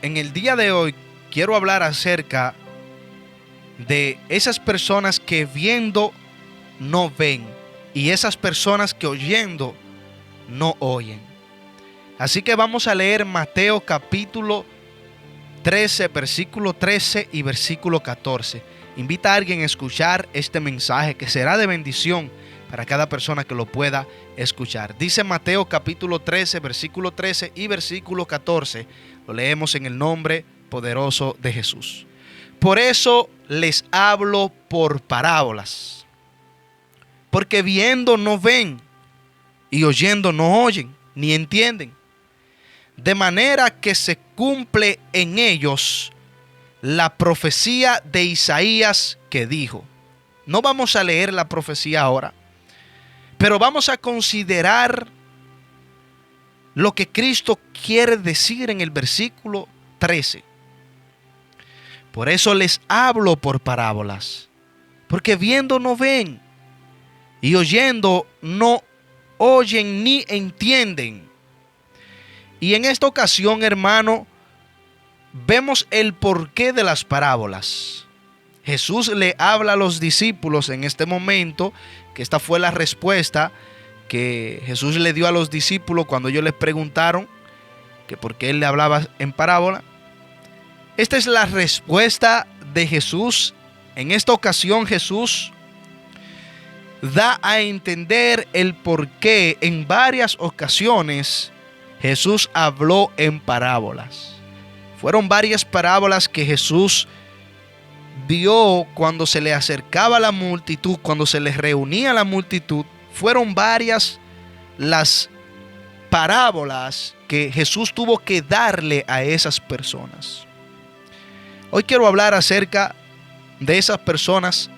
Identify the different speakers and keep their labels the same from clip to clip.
Speaker 1: En el día de hoy quiero hablar acerca de esas personas que viendo no ven y esas personas que oyendo no oyen. Así que vamos a leer Mateo capítulo 13, versículo 13 y versículo 14. Invita a alguien a escuchar este mensaje que será de bendición para cada persona que lo pueda escuchar. Dice Mateo capítulo 13, versículo 13 y versículo 14. Lo leemos en el nombre poderoso de Jesús. Por eso les hablo por parábolas, porque viendo no ven y oyendo no oyen, ni entienden. De manera que se cumple en ellos la profecía de Isaías que dijo. No vamos a leer la profecía ahora, pero vamos a considerar lo que Cristo quiere decir en el versículo 13. Por eso les hablo por parábolas, porque viendo no ven y oyendo no oyen ni entienden. Y en esta ocasión, hermano, vemos el porqué de las parábolas. Jesús le habla a los discípulos en este momento, que esta fue la respuesta que Jesús le dio a los discípulos cuando ellos les preguntaron que por qué él le hablaba en parábola. Esta es la respuesta de Jesús. En esta ocasión Jesús da a entender el por qué en varias ocasiones Jesús habló en parábolas. Fueron varias parábolas que Jesús dio cuando se le acercaba a la multitud, cuando se les reunía la multitud. Fueron varias las parábolas que Jesús tuvo que darle a esas personas. Hoy quiero hablar acerca de esas personas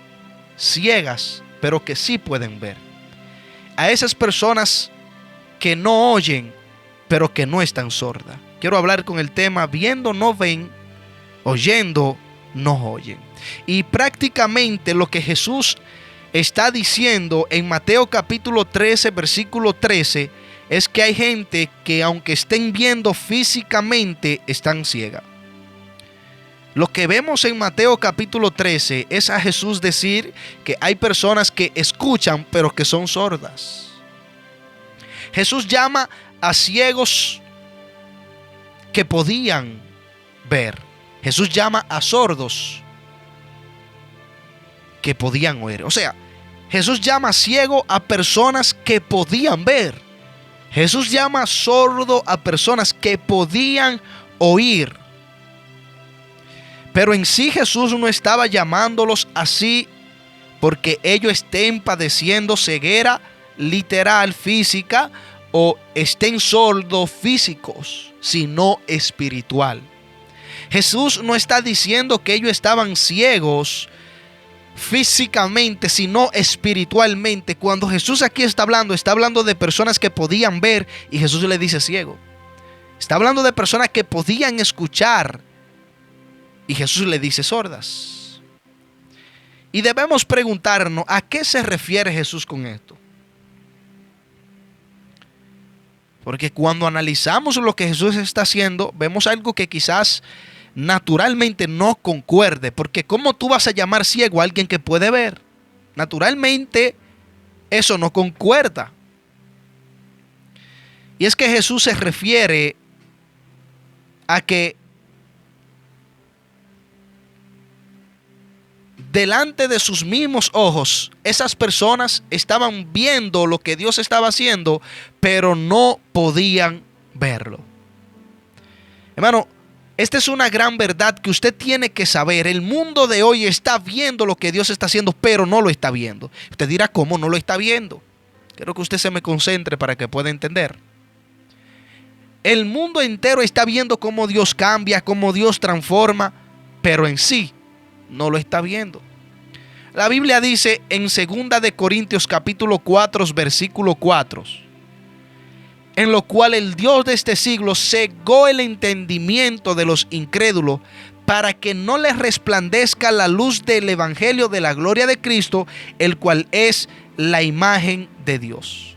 Speaker 1: ciegas, pero que sí pueden ver. A esas personas que no oyen, pero que no están sordas. Quiero hablar con el tema viendo no ven, oyendo no oyen. Y prácticamente lo que Jesús está diciendo en Mateo capítulo 13, versículo 13, es que hay gente que aunque estén viendo físicamente, están ciegas. Lo que vemos en Mateo capítulo 13 es a Jesús decir que hay personas que escuchan pero que son sordas. Jesús llama a ciegos que podían ver. Jesús llama a sordos que podían oír. O sea, Jesús llama ciego a personas que podían ver. Jesús llama sordo a personas que podían oír. Pero en sí Jesús no estaba llamándolos así porque ellos estén padeciendo ceguera literal física o estén sordos físicos, sino espiritual. Jesús no está diciendo que ellos estaban ciegos físicamente, sino espiritualmente. Cuando Jesús aquí está hablando de personas que podían ver y Jesús le dice ciego. Está hablando de personas que podían escuchar y Jesús le dice sordas. Y debemos preguntarnos a qué se refiere Jesús con esto. Porque cuando analizamos lo que Jesús está haciendo, vemos algo que quizás naturalmente no concuerde. Porque ¿cómo tú vas a llamar ciego a alguien que puede ver? Naturalmente eso no concuerda. Y es que Jesús se refiere a que delante de sus mismos ojos, esas personas estaban viendo lo que Dios estaba haciendo, pero no podían verlo. Hermano, esta es una gran verdad que usted tiene que saber. El mundo de hoy está viendo lo que Dios está haciendo, pero no lo está viendo. Usted dirá, ¿cómo no lo está viendo? Quiero que usted se me concentre para que pueda entender. El mundo entero está viendo cómo Dios cambia, cómo Dios transforma, pero en sí no lo está viendo. La Biblia dice en 2 de Corintios capítulo 4, versículo 4, en lo cual el Dios de este siglo cegó el entendimiento de los incrédulos para que no les resplandezca la luz del evangelio de la gloria de Cristo, el cual es la imagen de Dios.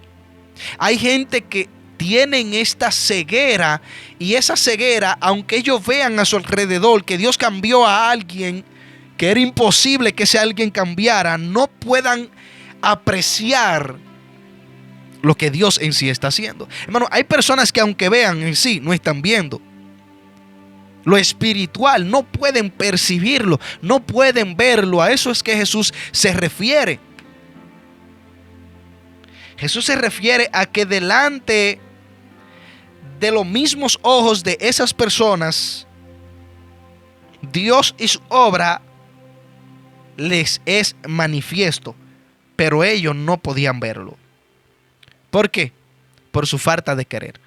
Speaker 1: Hay gente que tienen esta ceguera, y esa ceguera, aunque ellos vean a su alrededor que Dios cambió a alguien que era imposible que ese alguien cambiara, no puedan apreciar lo que Dios en sí está haciendo. Hermano, hay personas que aunque vean en sí, no están viendo. Lo espiritual, no pueden percibirlo, no pueden verlo. A eso es que Jesús se refiere. Jesús se refiere a que delante de los mismos ojos de esas personas, Dios y su obra les es manifiesto, pero ellos no podían verlo. ¿Por qué? Por su falta de querer.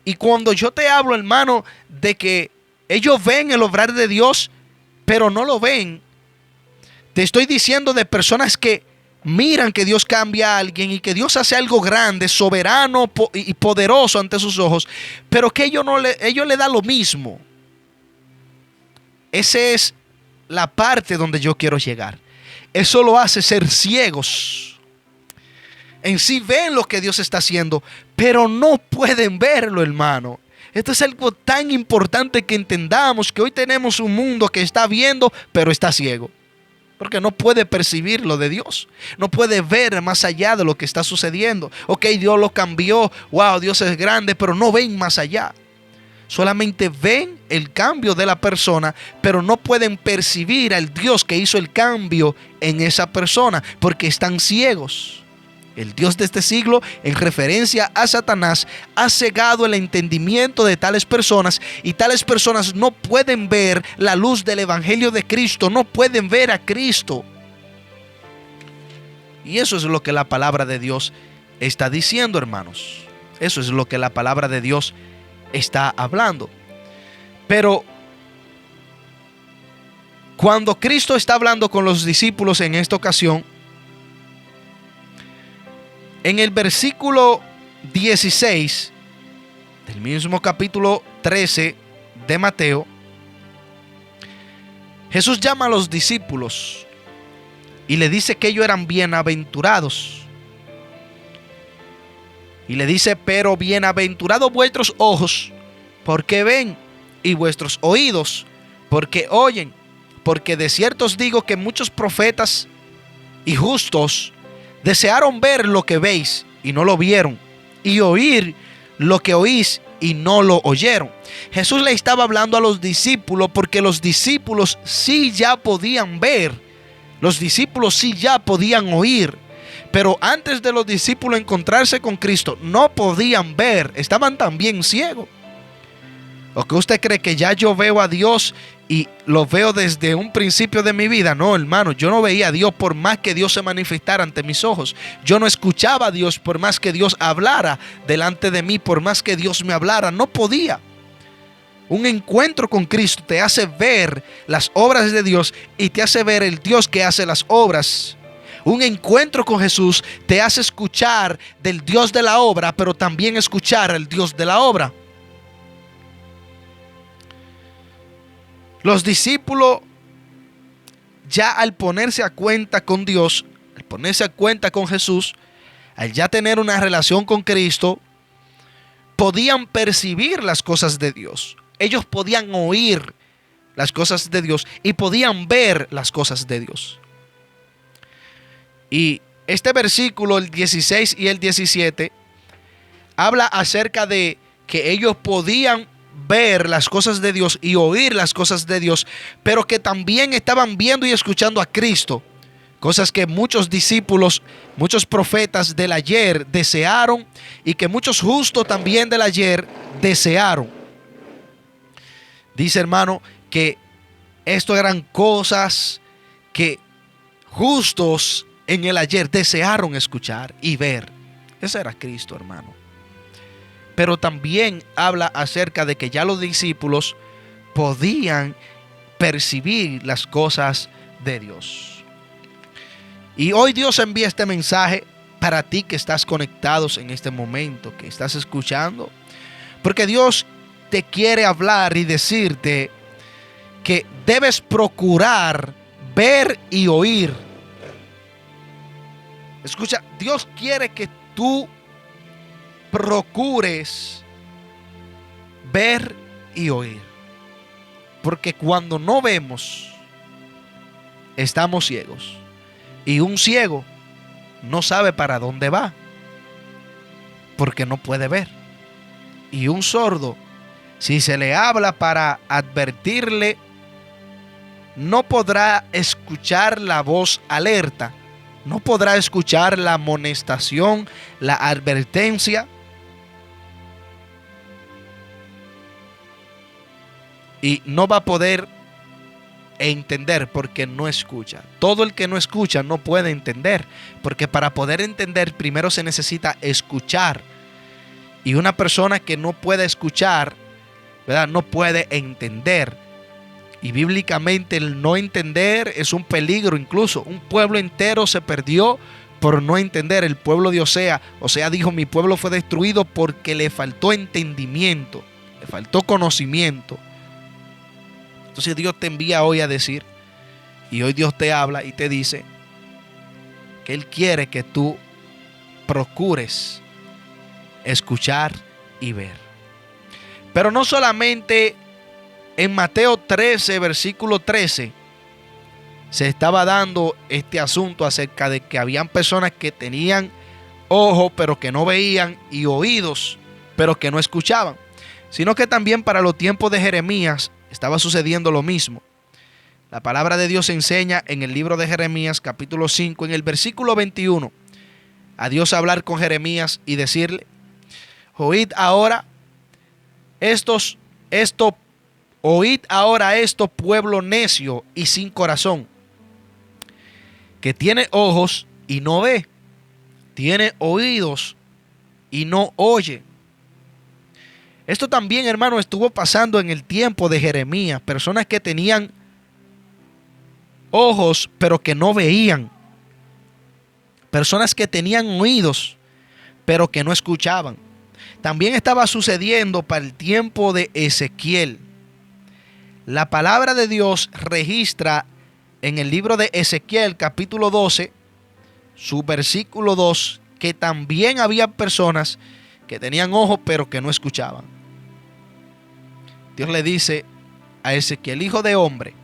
Speaker 1: Y cuando yo te hablo, hermano, de que ellos ven el obrar de Dios, pero no lo ven, te estoy diciendo de personas que miran que Dios cambia a alguien y que Dios hace algo grande, soberano y poderoso ante sus ojos, pero que ellos le dan lo mismo. Esa es la parte donde yo quiero llegar. Eso lo hace ser ciegos. En sí ven lo que Dios está haciendo, pero no pueden verlo, hermano. Esto es algo tan importante que entendamos, que hoy tenemos un mundo que está viendo, pero está ciego. Porque no puede percibir lo de Dios. No puede ver más allá de lo que está sucediendo. Ok, Dios lo cambió. Wow, Dios es grande, pero no ven más allá. Solamente ven el cambio de la persona, pero no pueden percibir al Dios que hizo el cambio en esa persona, porque están ciegos. El Dios de este siglo, en referencia a Satanás, ha cegado el entendimiento de tales personas, y tales personas no pueden ver la luz del Evangelio de Cristo, no pueden ver a Cristo. Y eso es lo que la palabra de Dios está diciendo, hermanos. Eso es lo que la palabra de Dios está hablando. Pero cuando Cristo está hablando con los discípulos en esta ocasión, en el versículo 16 del mismo capítulo 13 de Mateo, Jesús llama a los discípulos y le dice que ellos eran bienaventurados. Y le dice: pero bienaventurados vuestros ojos, porque ven, y vuestros oídos, porque oyen. Porque de cierto os digo que muchos profetas y justos desearon ver lo que veis y no lo vieron, y oír lo que oís y no lo oyeron. Jesús le estaba hablando a los discípulos porque los discípulos sí ya podían ver, los discípulos sí ya podían oír, pero antes de los discípulos encontrarse con Cristo no podían ver, estaban también ciegos. ¿O que usted cree que ya yo veo a Dios y lo veo desde un principio de mi vida? No, hermano, yo no veía a Dios por más que Dios se manifestara ante mis ojos. Yo no escuchaba a Dios por más que Dios hablara delante de mí, por más que Dios me hablara. No podía. Un encuentro con Cristo te hace ver las obras de Dios y te hace ver el Dios que hace las obras. Un encuentro con Jesús te hace escuchar del Dios de la obra, pero también escuchar al Dios de la obra. Los discípulos, ya al ponerse a cuenta con Dios, al ponerse a cuenta con Jesús, al ya tener una relación con Cristo, podían percibir las cosas de Dios. Ellos podían oír las cosas de Dios y podían ver las cosas de Dios. Y este versículo, el 16 y el 17, habla acerca de que ellos podían ver las cosas de Dios y oír las cosas de Dios, pero que también estaban viendo y escuchando a Cristo, cosas que muchos discípulos, muchos profetas del ayer desearon, y que muchos justos también del ayer desearon. Dice, hermano, que esto eran cosas que justos en el ayer desearon escuchar y ver. Ese era Cristo, hermano. Pero también habla acerca de que ya los discípulos podían percibir las cosas de Dios. Y hoy Dios envía este mensaje para ti que estás conectados en este momento, que estás escuchando, porque Dios te quiere hablar y decirte que debes procurar ver y oír. Escucha, Dios quiere que tú procures ver y oír. Porque cuando no vemos, estamos ciegos. Y un ciego no sabe para dónde va, porque no puede ver. Y un sordo, si se le habla para advertirle, no podrá escuchar la voz alerta, no podrá escuchar la amonestación, la advertencia. Y no va a poder entender porque no escucha. Todo el que no escucha no puede entender, porque para poder entender primero se necesita escuchar. Y una persona que no puede escuchar, ¿verdad?, no puede entender. Y bíblicamente el no entender es un peligro. Incluso un pueblo entero se perdió por no entender. El pueblo de Osea dijo: mi pueblo fue destruido porque le faltó entendimiento, le faltó conocimiento. Entonces Dios te envía hoy a decir, y hoy Dios te habla y te dice que Él quiere que tú procures escuchar y ver. Pero no solamente en Mateo 13, versículo 13, se estaba dando este asunto acerca de que habían personas que tenían ojos pero que no veían, y oídos pero que no escuchaban, sino que también para los tiempos de Jeremías estaba sucediendo lo mismo. La palabra de Dios enseña en el libro de Jeremías, capítulo 5, en el versículo 21, a Dios hablar con Jeremías y decirle: oíd ahora esto, pueblo necio y sin corazón, que tiene ojos y no ve, tiene oídos y no oye. Esto también, hermano, estuvo pasando en el tiempo de Jeremías. Personas que tenían ojos pero que no veían. Personas que tenían oídos pero que no escuchaban. También estaba sucediendo para el tiempo de Ezequiel. La palabra de Dios registra en el libro de Ezequiel, capítulo 12, su versículo 2, que también había personas que tenían ojos pero que no escuchaban. Dios le dice a Ezequiel: hijo de hombre,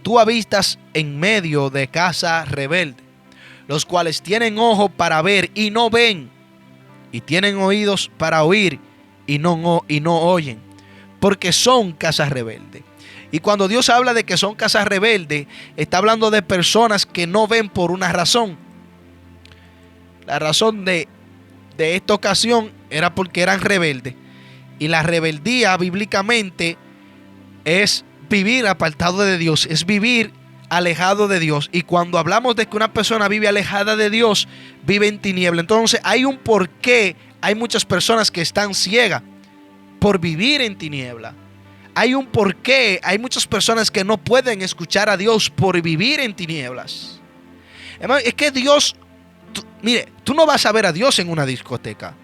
Speaker 1: tú habitas en medio de casa rebelde, los cuales tienen ojos para ver y no ven, y tienen oídos para oír y no oyen, porque son casas rebeldes. Y cuando Dios habla de que son casas rebeldes, está hablando de personas que no ven por una razón. La razón de esta ocasión era porque eran rebeldes. Y la rebeldía bíblicamente es vivir apartado de Dios, es vivir alejado de Dios. Y cuando hablamos de que una persona vive alejada de Dios, vive en tiniebla. Entonces hay un porqué. Hay muchas personas que están ciegas por vivir en tiniebla. Hay un porqué. Hay muchas personas que no pueden escuchar a Dios por vivir en tinieblas. Hermano, es que Dios, mire, tú no vas a ver a Dios en una discoteca.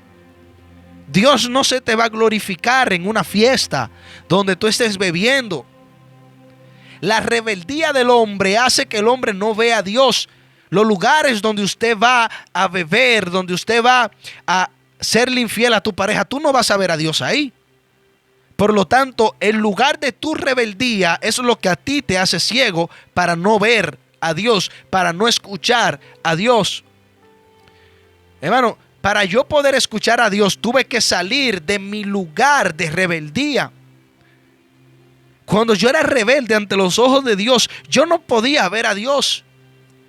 Speaker 1: Dios no se te va a glorificar en una fiesta donde tú estés bebiendo. La rebeldía del hombre hace que el hombre no vea a Dios. Los lugares donde usted va a beber, donde usted va a serle infiel a tu pareja, tú no vas a ver a Dios ahí. Por lo tanto, el lugar de tu rebeldía es lo que a ti te hace ciego para no ver a Dios, para no escuchar a Dios. Hermano, para yo poder escuchar a Dios, tuve que salir de mi lugar de rebeldía. Cuando yo era rebelde ante los ojos de Dios, yo no podía ver a Dios.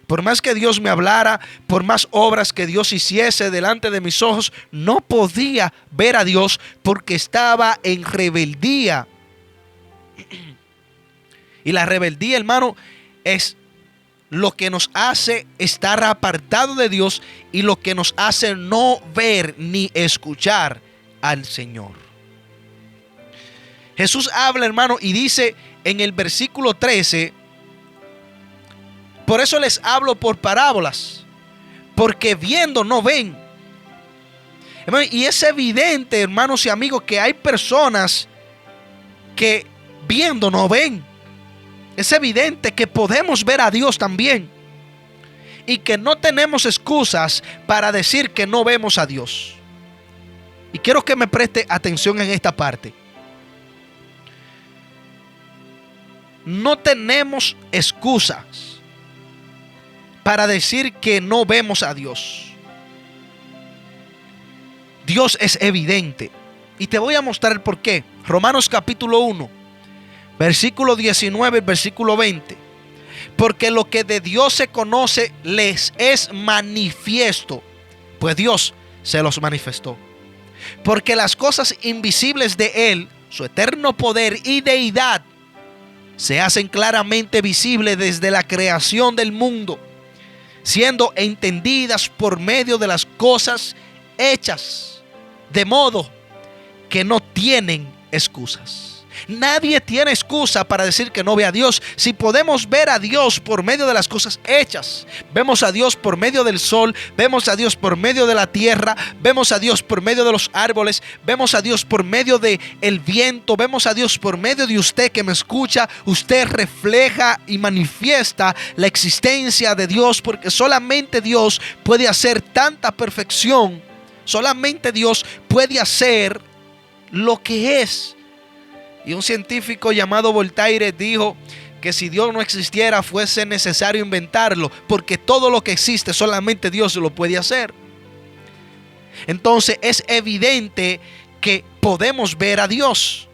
Speaker 1: Por más que Dios me hablara, por más obras que Dios hiciese delante de mis ojos, no podía ver a Dios porque estaba en rebeldía. Y la rebeldía, hermano, es lo que nos hace estar apartado de Dios y lo que nos hace no ver ni escuchar al Señor. Jesús habla, hermano, y dice en el versículo 13: por eso les hablo por parábolas, porque viendo no ven. Hermano, y es evidente, hermanos y amigos, que hay personas que viendo no ven. Es evidente que podemos ver a Dios también y que no tenemos excusas para decir que no vemos a Dios. Y quiero que me preste atención en esta parte. No tenemos excusas para decir que no vemos a Dios. Dios es evidente. Y te voy a mostrar el por qué. Romanos capítulo 1, versículo 19 y versículo 20. Porque lo que de Dios se conoce les es manifiesto, pues Dios se los manifestó. Porque las cosas invisibles de Él, su eterno poder y deidad, se hacen claramente visibles desde la creación del mundo, siendo entendidas por medio de las cosas hechas, de modo que no tienen excusas. Nadie tiene excusa para decir que no ve a Dios. Si podemos ver a Dios por medio de las cosas hechas, vemos a Dios por medio del sol, vemos a Dios por medio de la tierra, vemos a Dios por medio de los árboles, vemos a Dios por medio del viento, vemos a Dios por medio de usted que me escucha. Usted refleja y manifiesta la existencia de Dios, porque solamente Dios puede hacer tanta perfección. Solamente Dios puede hacer lo que es. Y un científico llamado Voltaire dijo que si Dios no existiera fuese necesario inventarlo, porque todo lo que existe solamente Dios lo puede hacer. Entonces es evidente que podemos ver a Dios.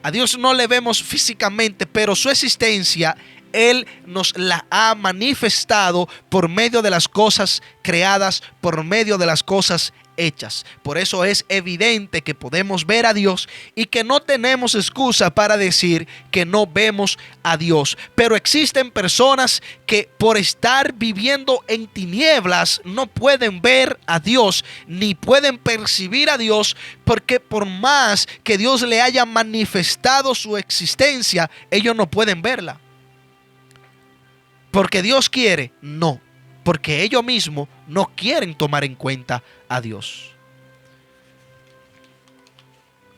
Speaker 1: A Dios no le vemos físicamente, pero su existencia Él nos la ha manifestado por medio de las cosas creadas, por medio de las cosas hechas. Por eso es evidente que podemos ver a Dios y que no tenemos excusa para decir que no vemos a Dios. Pero existen personas que por estar viviendo en tinieblas no pueden ver a Dios ni pueden percibir a Dios, porque por más que Dios le haya manifestado su existencia, ellos no pueden verla. Porque Dios quiere, no. Porque ellos mismos no quieren tomar en cuenta a Dios.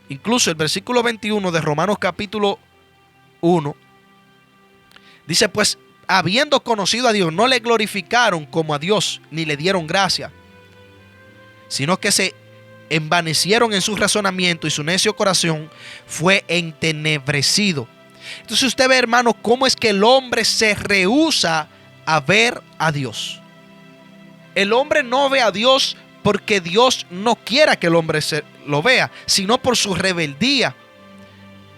Speaker 1: Incluso el versículo 21 de Romanos capítulo 1 dice: pues habiendo conocido a Dios, no le glorificaron como a Dios, ni le dieron gracia, sino que se envanecieron en su razonamiento y su necio corazón fue entenebrecido. Entonces usted ve, hermano, cómo es que el hombre se rehúsa a ver a Dios. El hombre no ve a Dios porque Dios no quiera que el hombre lo vea, sino por su rebeldía.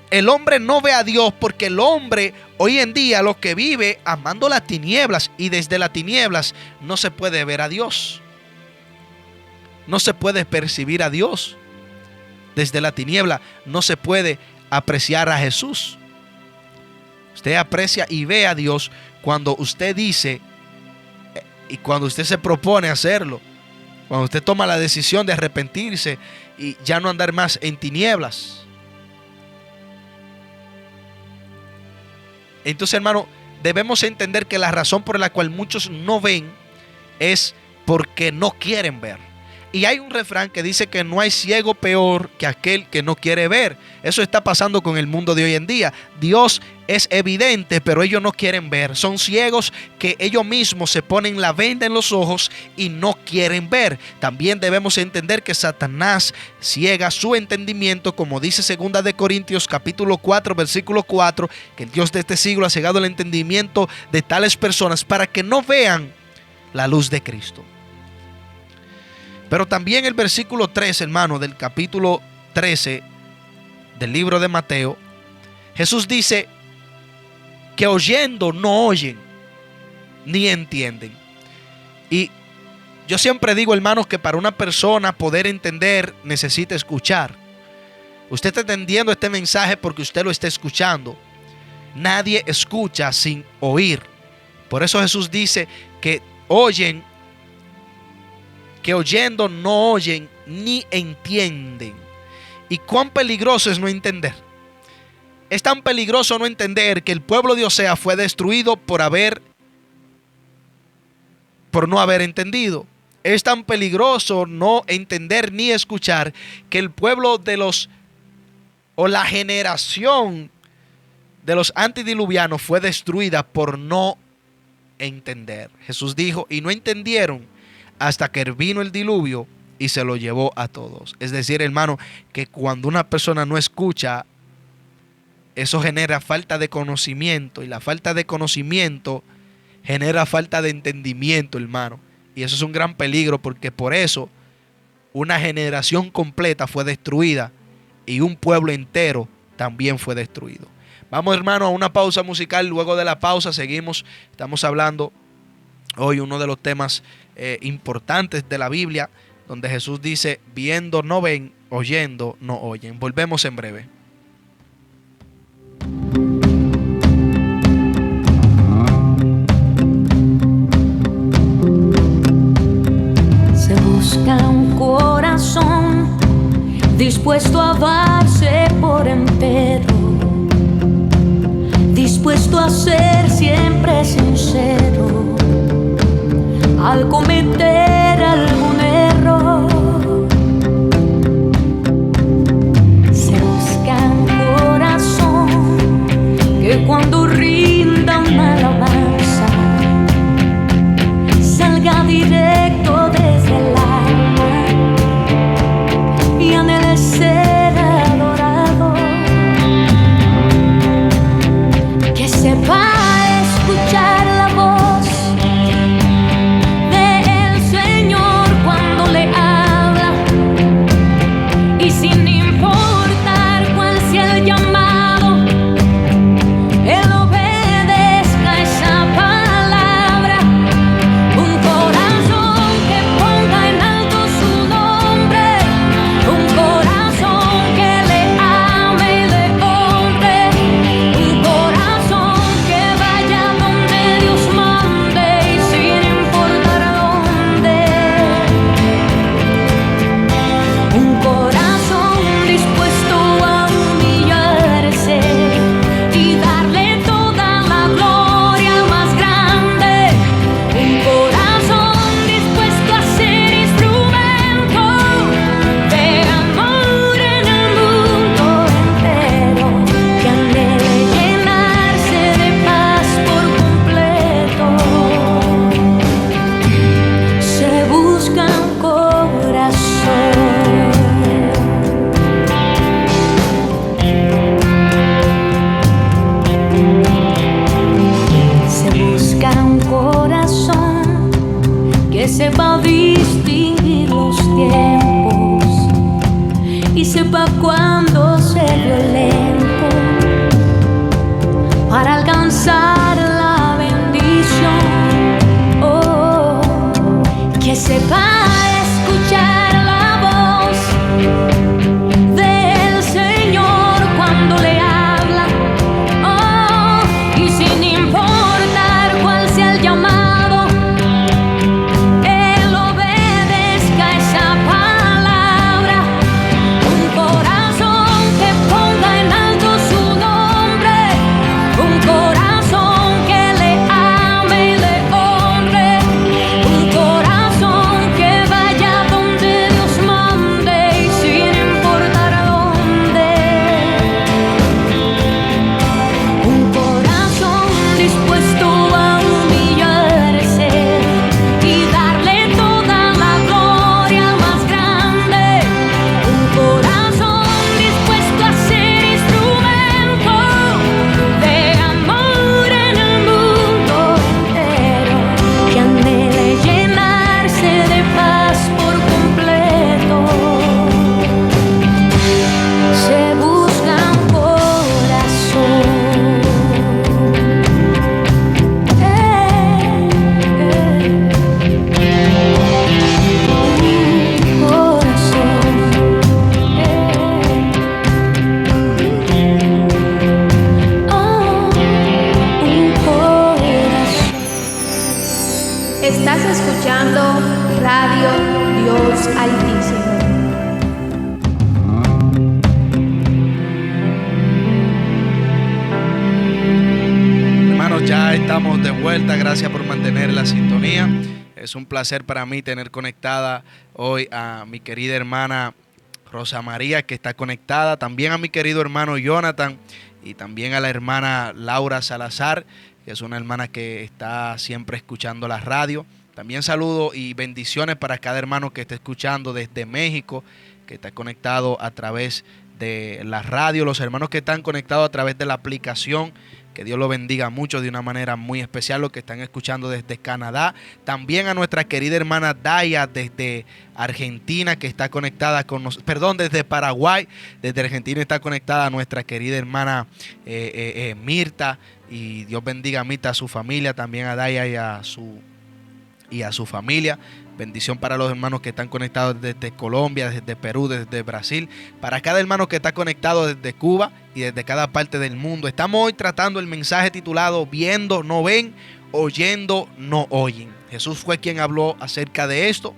Speaker 1: El hombre no ve a Dios porque el hombre hoy en día lo que vive amando las tinieblas, y desde las tinieblas no se puede ver a Dios. No se puede percibir a Dios. Desde la tiniebla no se puede apreciar a Jesús. Usted aprecia y ve a Dios cuando usted dice y cuando usted se propone hacerlo. Cuando usted toma la decisión de arrepentirse y ya no andar más en tinieblas. Entonces, hermano, debemos entender que la razón por la cual muchos no ven es porque no quieren ver. Y hay un refrán que dice que no hay ciego peor que aquel que no quiere ver. Eso está pasando con el mundo de hoy en día. Dios es evidente, pero ellos no quieren ver. Son ciegos que ellos mismos se ponen la venda en los ojos y no quieren ver. También debemos entender que Satanás ciega su entendimiento, como dice 2 de Corintios capítulo 4, versículo 4, que el Dios de este siglo ha cegado el entendimiento de tales personas para que no vean la luz de Cristo. Pero también el versículo 3, hermano, del capítulo 13 del libro de Mateo, Jesús dice que oyendo no oyen ni entienden. Y yo siempre digo, hermanos, que para una persona poder entender necesita escuchar. Usted está entendiendo este mensaje porque usted lo está escuchando. Nadie escucha sin oír. Por eso Jesús dice que oyendo no oyen ni entienden. Y cuán peligroso es no entender. Es tan peligroso no entender que el pueblo de Osea fue destruido por no haber entendido. Es tan peligroso no entender ni escuchar que el pueblo la generación de los antidiluvianos fue destruida por no entender. Jesús dijo: y no entendieron hasta que vino el diluvio y se lo llevó a todos. Es decir, hermano, que cuando una persona no escucha, eso genera falta de conocimiento, y la falta de conocimiento genera falta de entendimiento, hermano. Y eso es un gran peligro, porque por eso una generación completa fue destruida y un pueblo entero también fue destruido. Vamos, hermano, a una pausa musical. Luego de la pausa seguimos. Estamos hablando hoy uno de los temas importantes de la Biblia, donde Jesús dice: viendo no ven, oyendo no oyen. Volvemos en breve.
Speaker 2: Se busca un corazón dispuesto a darse por entero, dispuesto a ser siempre sincero al cometer algún error. Se busca un corazón que cuando rinda una alabanza salga directo desde el alma y anhele ser adorado, que sepa escuchar la voz del Señor cuando le habla, y sin importar cuál sea el llamado, Él obedezca esa palabra. Un corazón que ponga en alto su nombre, un corazón que le ame y le honre, un corazón que vaya donde Dios mande y sin importar dónde. Un corazón dispuesto a humillarse y darle toda la gloria más grande. Un corazón dispuesto a ser instrumento de amor en el mundo entero, que anhele llenarse de paz por completo. Se busca un corazón. Se busca un corazón que sepa distinguir los tiempos y sepa cuándo ser violento para alcanzar la bendición. Oh, que sepa escuchar la voz del Señor cuando le habla. Oh, y sin importar cuál sea el llamado, Él obedezca esa palabra. Un corazón que ponga en alto su nombre, un corazón que le ame y le honre, un corazón que vaya donde Dios mande y sin importar dónde. Un corazón dispuesto a humillarse y darle toda la gloria más grande. Un corazón dispuesto a ser instrumento de amor en el mundo entero, que anhele llenarse de paz por completo. Se busca un corazón. Un corazón. Oh, un corazón.
Speaker 3: Estás escuchando Radio Dios Altísimo.
Speaker 1: Hermanos, ya estamos de vuelta. Gracias por mantener la sintonía. Es un placer para mí tener conectada hoy a mi querida hermana Rosa María, que está conectada. También a mi querido hermano Jonathan, y también a la hermana Laura Salazar, que es una hermana que está siempre escuchando la radio. También saludo y bendiciones para cada hermano que esté escuchando desde México, que está conectado a través de la radio, los hermanos que están conectados a través de la aplicación. Que Dios lo bendiga mucho de una manera muy especial, los que están escuchando desde Canadá. También a nuestra querida hermana Daya desde Argentina, que está conectada con nosotros. Perdón, desde Paraguay. Desde Argentina está conectada a nuestra querida hermana Mirta. Y Dios bendiga a Mirta, a su familia, también a Daya y a su familia. Bendición para los hermanos que están conectados desde Colombia, desde Perú, desde Brasil. Para cada hermano que está conectado desde Cuba y desde cada parte del mundo. Estamos hoy tratando el mensaje titulado Viendo no ven, oyendo no oyen. Jesús fue quien habló acerca de esto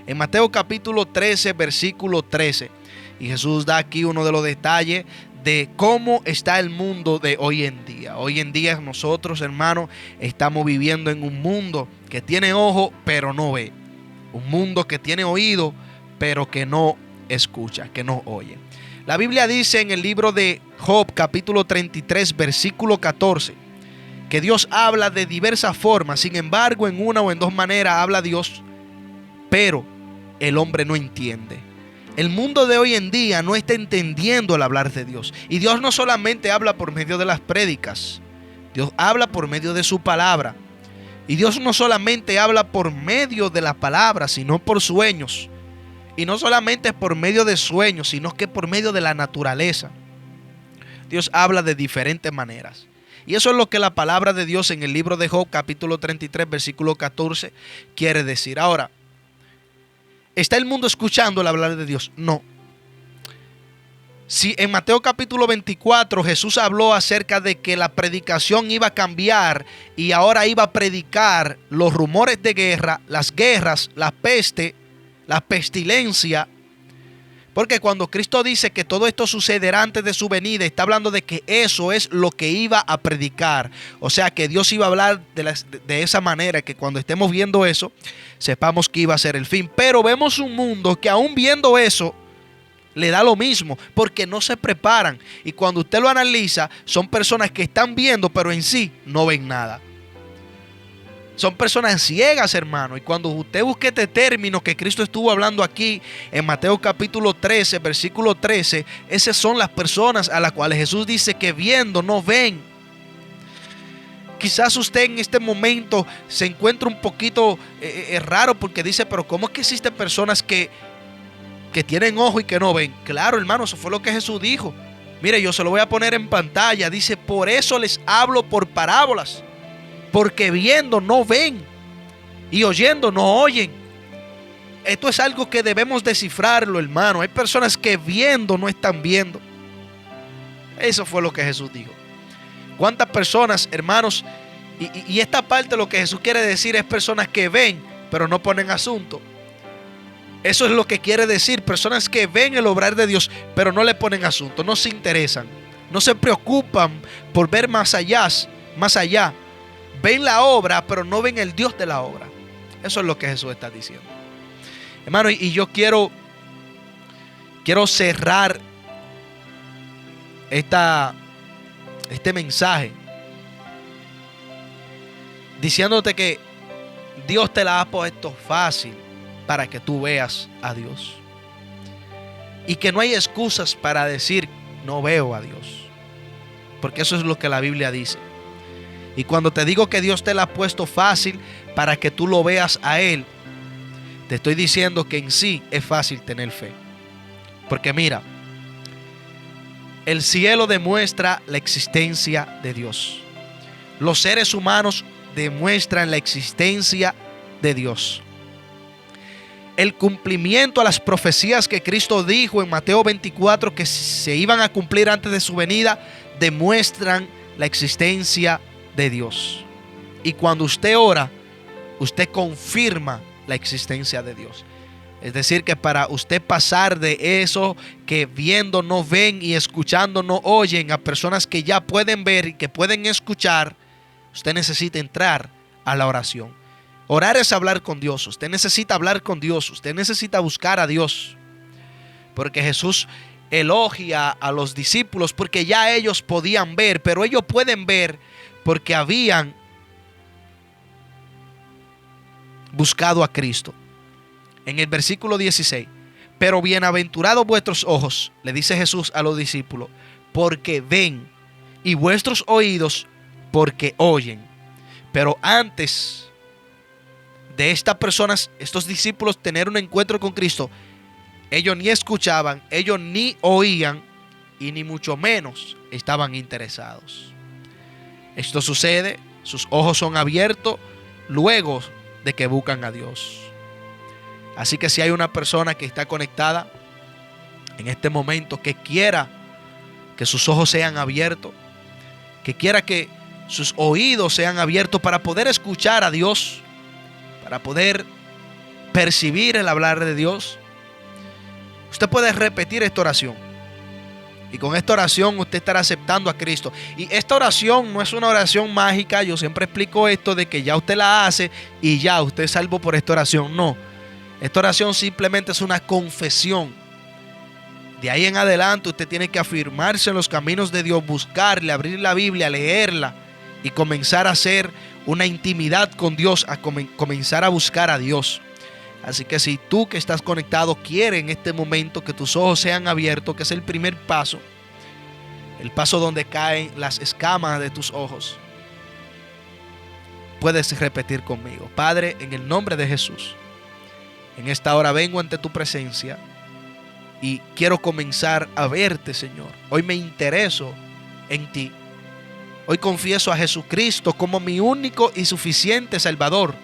Speaker 1: en Mateo capítulo 13, versículo 13. Y Jesús da aquí uno de los detalles de cómo está el mundo de hoy en día. Hoy en día nosotros, hermanos, estamos viviendo en un mundo que tiene ojo pero no ve. Un mundo que tiene oído, pero que no escucha, que no oye. La Biblia dice en el libro de Job, capítulo 33, versículo 14, que Dios habla de diversas formas. Sin embargo, en una o en dos maneras habla Dios, pero el hombre no entiende. El mundo de hoy en día no está entendiendo el hablar de Dios. Y Dios no solamente habla por medio de las prédicas, Dios habla por medio de su palabra. Y Dios no solamente habla por medio de la palabra, sino por sueños. Y no solamente por medio de sueños, sino que por medio de la naturaleza. Dios habla de diferentes maneras. Y eso es lo que la palabra de Dios en el libro de Job, capítulo 33, versículo 14, quiere decir. Ahora, ¿está el mundo escuchando el hablar de Dios? No. Si en Mateo capítulo 24 Jesús habló acerca de que la predicación iba a cambiar y ahora iba a predicar los rumores de guerra, las guerras, la peste, la pestilencia. Porque cuando Cristo dice que todo esto sucederá antes de su venida, está hablando de que eso es lo que iba a predicar. O sea que Dios iba a hablar de esa manera, que cuando estemos viendo eso, sepamos que iba a ser el fin. Pero vemos un mundo que aún viendo eso, le da lo mismo, porque no se preparan. Y cuando usted lo analiza, son personas que están viendo, pero en sí no ven nada. Son personas ciegas, hermano. Y cuando usted busque este término que Cristo estuvo hablando aquí en Mateo capítulo 13, versículo 13, esas son las personas a las cuales Jesús dice que viendo no ven. Quizás usted en este momento se encuentra un poquito raro, porque dice, pero ¿cómo es que existen personas que tienen ojo y que no ven? Claro, hermano, eso fue lo que Jesús dijo. Mire, yo se lo voy a poner en pantalla. Dice, por eso les hablo por parábolas, porque viendo no ven y oyendo no oyen. Esto es algo que debemos descifrarlo, hermano. Hay personas que viendo no están viendo. Eso fue lo que Jesús dijo. ¿Cuántas personas, hermanos? Y esta parte lo que Jesús quiere decir es personas que ven, pero no ponen asunto. Eso es lo que quiere decir, personas que ven el obrar de Dios, pero no le ponen asunto, no se interesan, no se preocupan por ver más allá. Ven la obra, pero no ven el Dios de la obra. Eso es lo que Jesús está diciendo. Hermano, y yo quiero cerrar este mensaje diciéndote que Dios te la ha puesto fácil para que tú veas a Dios. Y que no hay excusas para decir no veo a Dios. Porque eso es lo que la Biblia dice. Y cuando te digo que Dios te la ha puesto fácil para que tú lo veas a Él, te estoy diciendo que en sí es fácil tener fe. Porque mira, el cielo demuestra la existencia de Dios. Los seres humanos demuestran la existencia de Dios. El cumplimiento a las profecías que Cristo dijo en Mateo 24 que se iban a cumplir antes de su venida, demuestran la existencia de Dios. Y cuando usted ora, usted confirma la existencia de Dios. Es decir, que para usted pasar de eso que viendo no ven y escuchando no oyen, a personas que ya pueden ver y que pueden escuchar, usted necesita entrar a la oración. Orar es hablar con Dios. Usted necesita hablar con Dios. Usted necesita buscar a Dios. Porque Jesús elogia a los discípulos porque ya ellos podían ver, pero ellos pueden ver porque habían buscado a Cristo. En el versículo 16, pero bienaventurados vuestros ojos, le dice Jesús a los discípulos, porque ven, y vuestros oídos porque oyen. Pero antes de estas personas, estos discípulos, tener un encuentro con Cristo, ellos ni escuchaban, ellos ni oían y ni mucho menos estaban interesados. Esto sucede, sus ojos son abiertos luego de que buscan a Dios. Así que si hay una persona que está conectada en este momento, que quiera que sus ojos sean abiertos, que quiera que sus oídos sean abiertos para poder escuchar a Dios, para poder percibir el hablar de Dios, usted puede repetir esta oración. Y con esta oración usted estará aceptando a Cristo. Y esta oración no es una oración mágica. Yo siempre explico esto de que ya usted la hace y ya usted es salvo por esta oración. No. Esta oración simplemente es una confesión. De ahí en adelante usted tiene que afirmarse en los caminos de Dios, buscarle, abrir la Biblia, leerla y comenzar a hacer una intimidad con Dios, a comenzar a buscar a Dios. Así que si tú que estás conectado quieres en este momento que tus ojos sean abiertos, que es el primer paso, el paso donde caen las escamas de tus ojos, puedes repetir conmigo. Padre, en el nombre de Jesús, en esta hora vengo ante tu presencia y quiero comenzar a verte, Señor. Hoy me intereso en ti. Hoy confieso a Jesucristo como mi único y suficiente Salvador.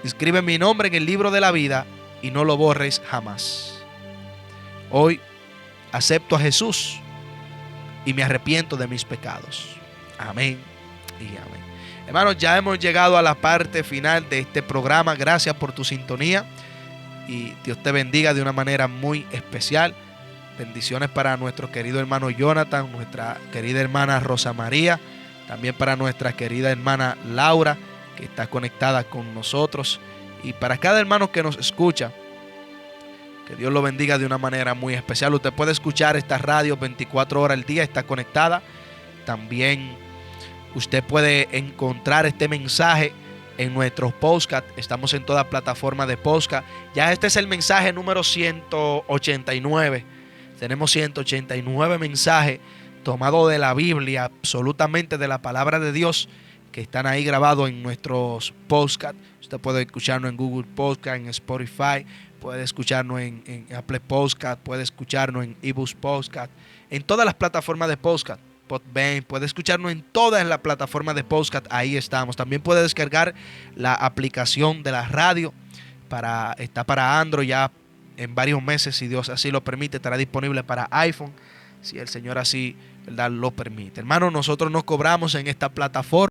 Speaker 1: Escribe mi nombre en el libro de la vida y no lo borres jamás. Hoy acepto a Jesús y me arrepiento de mis pecados. Amén y amén. Hermanos, ya hemos llegado a la parte final de este programa. Gracias por tu sintonía y Dios te bendiga de una manera muy especial. Bendiciones para nuestro querido hermano Jonathan, nuestra querida hermana Rosa María, también para nuestra querida hermana Laura, que está conectada con nosotros, y para cada hermano que nos escucha, que Dios lo bendiga de una manera muy especial. Usted puede escuchar esta radio 24 horas al día, está conectada. También usted puede encontrar este mensaje en nuestros podcasts. Estamos en toda plataforma de podcast. Ya este es el mensaje número 189. Tenemos 189 mensajes tomados de la Biblia, absolutamente de la palabra de Dios, que están ahí grabados en nuestros podcasts. Usted puede escucharnos en Google Podcast, en Spotify, puede escucharnos en Apple Podcast, puede escucharnos en eBooks Podcast, en todas las plataformas de podcast. Podbean, puede escucharnos en todas las plataformas de podcast. Ahí estamos. También puede descargar la aplicación de la radio. Está para Android ya en varios meses, si Dios así lo permite. Estará disponible para iPhone, si el Señor así, ¿verdad?, lo permite. Hermano, nosotros no cobramos en esta plataforma.